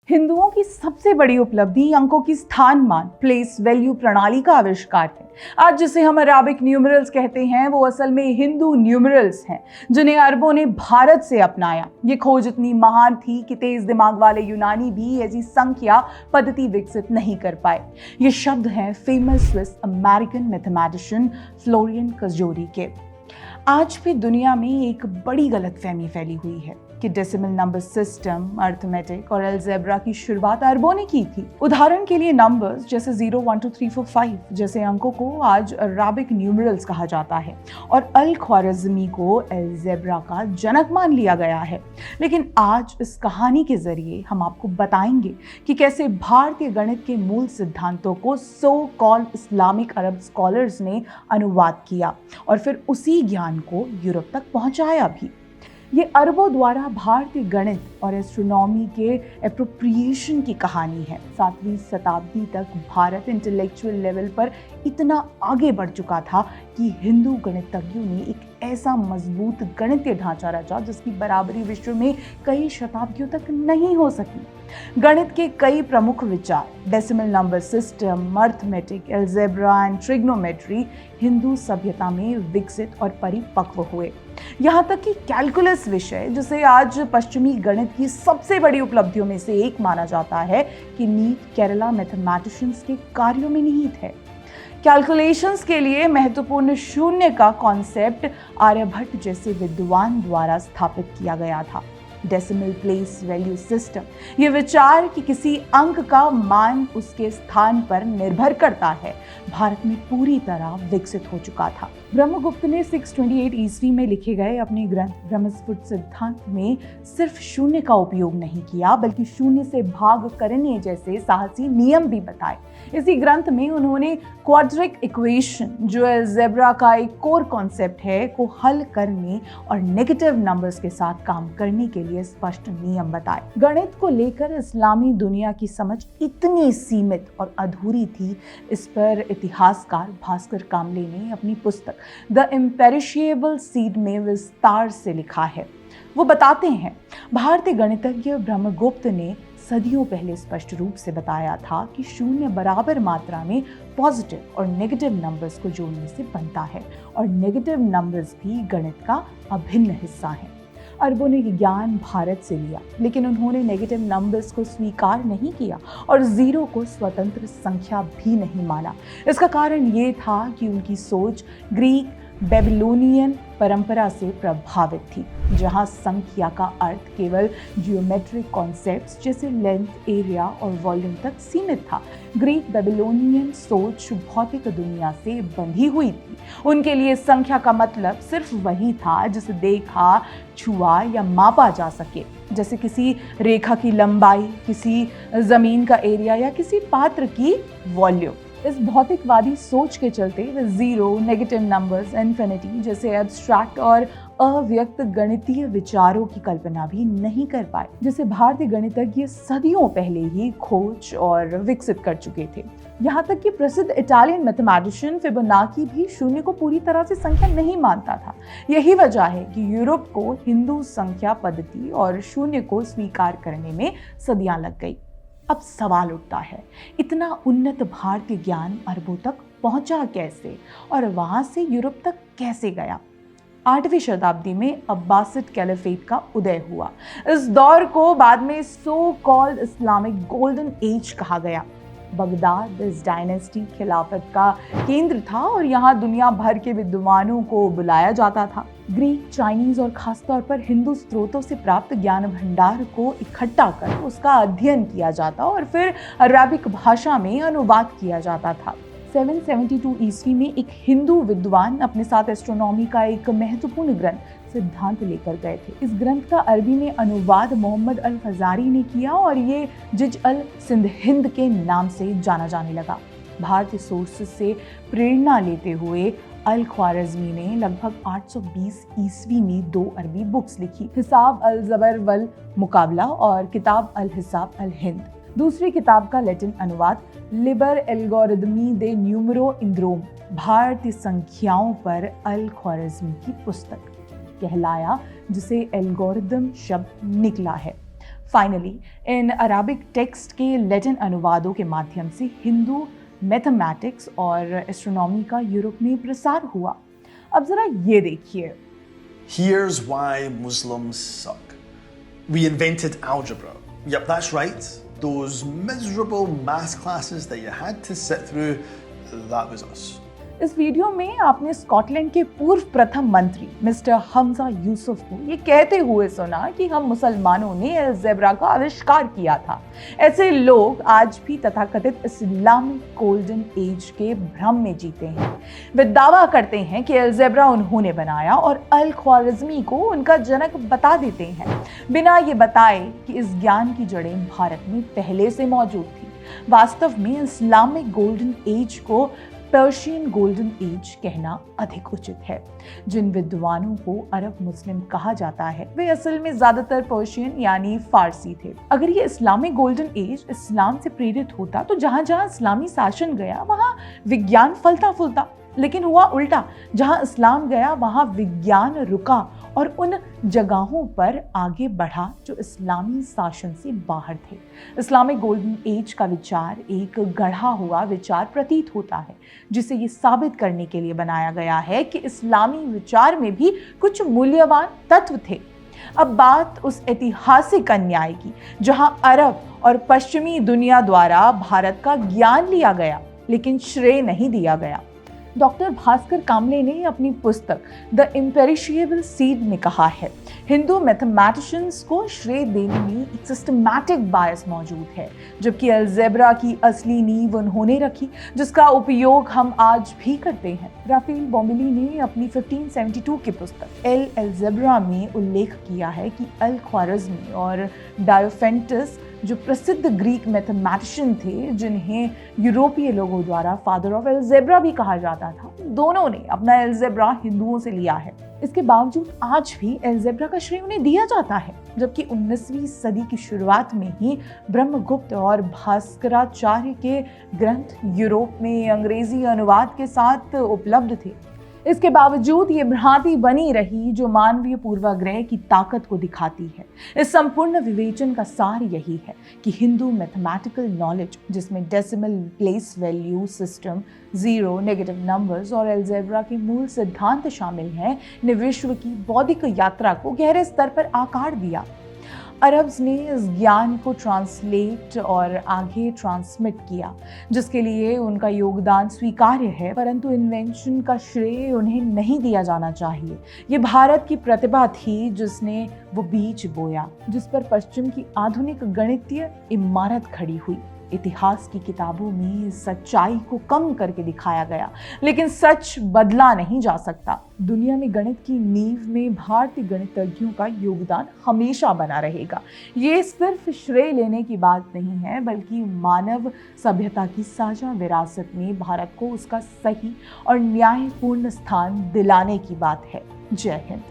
हिंदुओं की सबसे बड़ी उपलब्धि अंकों की स्थानमान प्लेस वैल्यू प्रणाली का आविष्कार है। आज जिसे हम अराबिक न्यूमरल्स कहते हैं वो असल में हिंदू न्यूमरल्स हैं जिन्हें अरबों ने भारत से अपनाया। ये खोज इतनी महान थी कि तेज दिमाग वाले यूनानी भी ऐसी संख्या पद्धति विकसित नहीं कर पाए। ये शब्द हैं famous Swiss American mathematician Florian Cajori के। आज भी दुनिया में एक बड़ी गलतफहमी फैली हुई है कि डेसिमल नंबर सिस्टम, अर्थमेटिक और अलजेब्रा की शुरुआत अरबों ने की थी। उदाहरण के लिए नंबर्स जैसे 0, 1, 2, 3, 4, 5 जैसे अंकों को आज अराबिक न्यूमरल्स कहा जाता है और अल ख्वारिज़मी को अलजेब्रा का जनक मान लिया गया है। लेकिन आज इस कहानी के जरिए हम आपको बताएंगे कि कैसे भारतीय गणित के मूल सिद्धांतों को सो कॉल्ड इस्लामिक अरब स्कॉलर्स ने अनुवाद किया और फिर उसी ज्ञान को यूरोप तक पहुंचाया भी। ये अरबों द्वारा भारतीय गणित और एस्ट्रोनॉमी के एप्रोप्रिएशन की कहानी है। 7वीं शताब्दी तक भारत इंटेलेक्चुअल लेवल पर इतना आगे बढ़ चुका था कि हिंदू गणितज्ञों ने एक ऐसा मजबूत गणितीय ढांचा रचा जिसकी बराबरी विश्व में कई शताब्दियों तक नहीं हो सकी। गणित के कई प्रमुख विचार decimal number system, arithmetic, algebra and trigonometry Hindu सभ्यता में विकसित और परिपक्व हुए। यहाँ तक कि कैलकुलस विषय, जिसे आज पश्चिमी गणित की सबसे बड़ी उपलब्धियों में से एक माना जाता है, कि नीट केरला मैथमेटिशियंस के कार्यों में निहित है। कैलकुलेशंस के लिए महत्वपूर्ण शून्य का कॉन्सेप्ट आर्यभट्ट जैसे विद्वान द्वारा स्थापित किया गया था। डेसिमल प्लेस वैल्यू सिस्टम, ये विचार कि किसी अंक का मान उसके स्थान पर निर्भर करता है, भारत में पूरी तरह विकसित हो चुका था। ब्रह्मगुप्त ने 628 ईस्वी में लिखे गए अपने ग्रंथ ब्रह्मस्फुट सिद्धांत में सिर्फ शून्य का उपयोग नहीं किया बल्कि शून्य से भाग करने जैसे साहसी नियम भी बताए। इसी ग्रंथ में उन्होंने क्वाड्रिक इक्वेशन, जो अलजेब्रा का एक कोर कॉन्सेप्ट है, को हल करने और नेगेटिव नंबर्स के साथ काम करने के लिए स्पष्ट नियम बताए। गणित को लेकर इस्लामी दुनिया की समझ इतनी सीमित और अधूरी थी, इस पर इतिहासकार भास्कर कामले ने अपनी पुस्तक द इम्पेरिशिएबल सीड में विस्तार से लिखा है। वो बताते हैं, भारतीय गणितज्ञ ब्रह्मगुप्त ने सदियों पहले स्पष्ट रूप से बताया था कि शून्य बराबर मात्रा में पॉजिटिव और नेगेटिव नंबर्स को जोड़ने से बनता है और नेगेटिव नंबर्स भी गणित का अभिन्न हिस्सा हैं। अरबों ने ज्ञान भारत से लिया, लेकिन उन्होंने नेगेटिव नंबर्स को स्वीकार नहीं किया और जीरो को स्वतंत्र संख्या भी नहीं माना। इसका कारण ये था कि उनकी सोच ग्रीक बेबीलोनियन परंपरा से प्रभावित थी, जहां संख्या का अर्थ केवल जियोमेट्रिक कॉन्सेप्ट्स जैसे लेंथ, एरिया और वॉल्यूम तक सीमित था। ग्रीक बेबीलोनियन सोच भौतिक दुनिया से बंधी हुई थी। उनके लिए संख्या का मतलब सिर्फ वही था जिसे देखा, छुआ या मापा जा सके, जैसे किसी रेखा की लंबाई, किसी जमीन का एरिया या किसी पात्र की वॉल्यूम। इस भौतिकवादी सोच के चलते वे जीरो, नेगेटिव नंबर्स, इन्फिनिटी जैसे एब्स्ट्रैक्ट और अव्यक्त गणितीय विचारों की कल्पना भी नहीं कर पाए, जिसे भारतीय गणितज्ञ सदियों पहले ही खोज और विकसित कर चुके थे। यहाँ तक कि प्रसिद्ध इटालियन मैथमेटिशियन फिबोनाची भी शून्य को पूरी तरह से संख्या नहीं मानता था। यही वजह है कि यूरोप को हिंदू संख्या पद्धति और शून्य को स्वीकार करने में सदियां लग गई। अब सवाल उठता है, इतना उन्नत भारतीय ज्ञान अरबों तक पहुंचा कैसे और वहां से यूरोप तक कैसे गया? 8वीं शताब्दी में अब्बासिड कैलिफेट का उदय हुआ। इस दौर को बाद में so called Islamic golden age कहा गया। बगदाद इस डायनेस्टी खिलाफत का केंद्र था और यहाँ दुनिया भर के विद्वानों को बुलाया जाता था। ग्रीक, चाइनीज और खासतौर पर हिंदू स्रोतों से प्राप्त ज्ञान भंडार को इकट्ठा कर उसका अध्ययन किया जाता और फिर अराबिक भाषा में अनुवाद किया जाता था। 772 ईस्वी में एक हिंदू विद्वान अपने साथ एस्ट्रोनॉमी का एक महत्वपूर्ण ग्रंथ सिद्धांत लेकर गए थे। इस ग्रंथ का अरबी में अनुवाद मोहम्मद अल फजारी ने किया और ये जिज अल सिंध हिंद के नाम से जाना जाने लगा। भारतीय सोर्सेस से प्रेरणा लेते हुए अल ख्वारिज़मी ने लगभग 820 ईस्वी में 2 अरबी बुक्स लिखी, हिसाब अल ज़बर वल मुकाबला और किताब अल हिसाब अल हिंद। दूसरी किताब का लैटिन अनुवाद लिबर एल्गोरिदमी दे न्यूमेरो इंद्रोम, भारतीय संख्याओं पर अल ख्वारिज़मी की पुस्तक कहलाया, जिसे एल्गोरिदम शब्द निकला है। फाइनली इन अराबिक टेक्स्ट के लैटिन अनुवादों के माध्यम से हिंदू मैथमेटिक्स और एस्ट्रोनॉमी का यूरोप में प्रसार हुआ। अब जरा ये देखिए। Here's why Muslims suck. We invented algebra. Yep, that's right. Those miserable maths classes that you had to sit through, that was us. इस वीडियो में आपने स्कॉटलैंड के पूर्व प्रथम मंत्री मिस्टर हमजा यूसुफ को ये कहते हुए सुना कि हम मुसलमानों ने अलजेब्रा का आविष्कार किया था। ऐसे लोग आज भी तथाकथित इस्लामिक गोल्डन एज के भ्रम में जीते हैं। वे दावा करते हैं कि अलजेब्रा उन्होंने बनाया और अल ख्वारिज़मी को उनका जनक बता देते हैं, बिना ये बताए कि इस ज्ञान की जड़ें भारत में पहले से मौजूद थी। वास्तव में इस्लामिक गोल्डन एज को पर्शियन गोल्डन एज कहना अधिक उचित है। जिन विद्वानों को अरब मुस्लिम कहा जाता है वे असल में ज्यादातर पर्शियन यानी फारसी थे। अगर ये इस्लामिक गोल्डन एज इस्लाम से प्रेरित होता तो जहां जहां इस्लामी शासन गया वहां विज्ञान फलता फूलता, लेकिन हुआ उल्टा। जहां इस्लाम गया वहां विज्ञान रुका और उन जगहों पर आगे बढ़ा जो इस्लामी शासन से बाहर थे। इस्लामिक गोल्डन एज का विचार एक गढ़ा हुआ विचार प्रतीत होता है, जिसे ये साबित करने के लिए बनाया गया है कि इस्लामी विचार में भी कुछ मूल्यवान तत्व थे। अब बात उस ऐतिहासिक अन्याय की जहां अरब और पश्चिमी दुनिया द्वारा भारत का ज्ञान लिया गया लेकिन श्रेय नहीं दिया गया। डॉक्टर भास्कर कामले ने अपनी पुस्तक द इम्पेरिशिएबल सीड में कहा है, हिंदू मैथमेटिशियंस को श्रेय देने में एक सिस्टमैटिक बायस मौजूद है, जबकि अलजेब्रा की असली नींव उन्होंने रखी जिसका उपयोग हम आज भी करते हैं। राफेल बॉम्बेली ने अपनी 1572 की पुस्तक एल अलजेब्रा में उल्लेख किया है कि अल ख्वारिज़मी और डायोफेंटस जो प्रसिद्ध ग्रीक मैथमेटिशियन थे, जिन्हें यूरोपीय लोगों द्वारा फादर ऑफ अलजेब्रा भी कहा जाता था, दोनों ने अपना अलजेब्रा हिंदुओं से लिया है। इसके बावजूद आज भी अलजेब्रा का श्रेय उन्हें दिया जाता है, जबकि 19वीं सदी की शुरुआत में ही ब्रह्मगुप्त और भास्कराचार्य के ग्रंथ यूरोप में अंग्रेजी अनुवाद के साथ उपलब्ध थे। इसके बावजूद ये भ्रांति बनी रही जो मानवीय पूर्वाग्रह की ताकत को दिखाती है। इस संपूर्ण विवेचन का सार यही है कि हिंदू मैथमेटिकल नॉलेज, जिसमें decimal place value system, zero, negative numbers और अलजेब्रा के मूल सिद्धांत शामिल हैं, ने विश्व की बौद्धिक यात्रा को गहरे स्तर पर आकार दिया। अरब्स ने इस ज्ञान को ट्रांसलेट और आगे ट्रांसमिट किया, जिसके लिए उनका योगदान स्वीकार्य है, परंतु इन्वेंशन का श्रेय उन्हें नहीं दिया जाना चाहिए। ये भारत की प्रतिभा थी जिसने वो बीज बोया जिस पर पश्चिम की आधुनिक गणितीय इमारत खड़ी हुई। इतिहास की किताबों में सच्चाई को कम करके दिखाया गया, लेकिन सच बदला नहीं जा सकता। दुनिया में गणित की नींव में भारतीय गणितज्ञों का योगदान हमेशा बना रहेगा। ये सिर्फ श्रेय लेने की बात नहीं है, बल्कि मानव सभ्यता की साझा विरासत में भारत को उसका सही और न्यायपूर्ण स्थान दिलाने की बात है। जय हिंद।